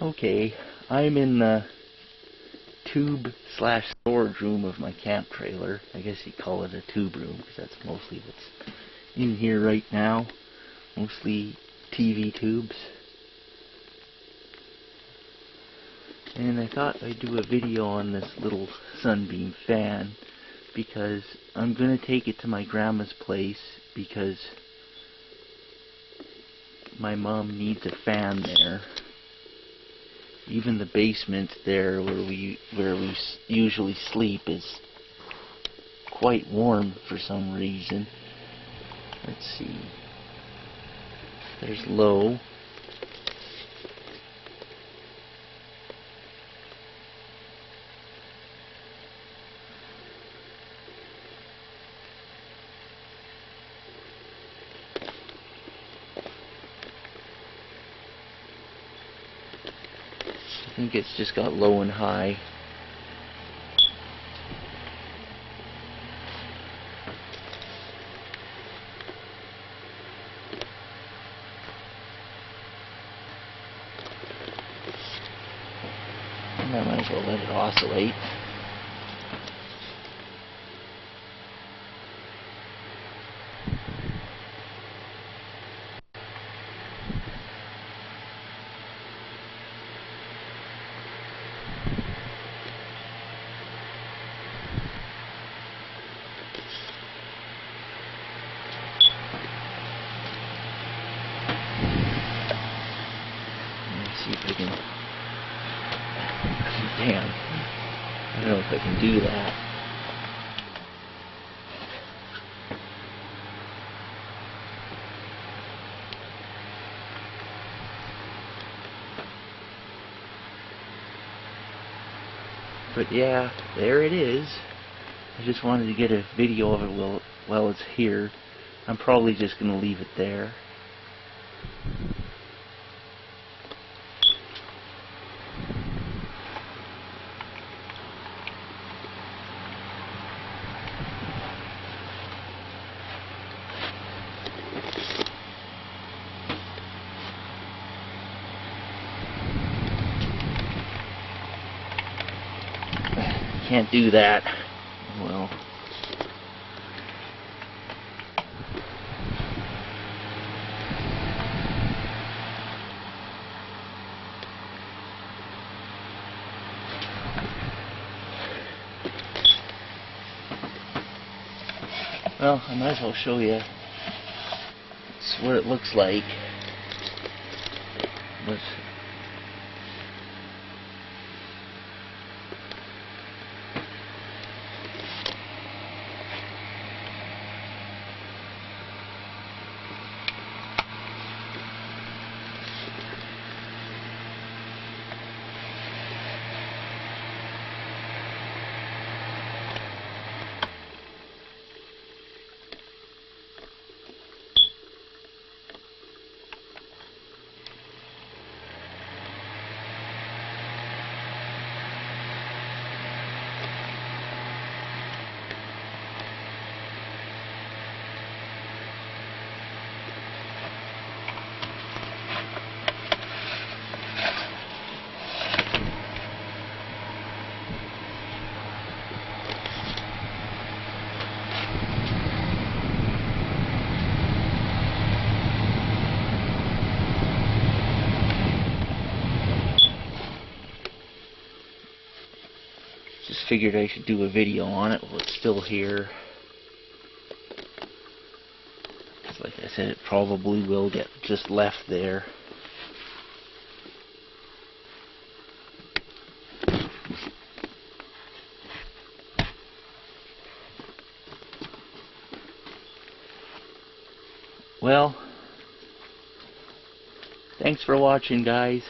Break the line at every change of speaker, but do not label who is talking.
Okay, I'm in the tube slash storage room of my camp trailer. I guess you'd call it a tube room because that's mostly what's in here right now. Mostly TV tubes. And I thought I'd do a video on this little Sunbeam fan because I'm going to take it to my grandma's place because my mom needs a fan there. Even the basement there where we usually sleep is quite warm for some reason. Let's see. There's low. I think it's just got low and high. And I might as well let it oscillate. See if I can. Damn. I don't know if I can do that. But yeah, there it is. I just wanted to get a video of it while it's here. I'm probably just going to leave it there. Can't do that. Well, I might as well show you. It's what it looks like. But just figured I should do a video on it while it's still here. Like I said, it probably will get just left there. Well, thanks for watching, guys.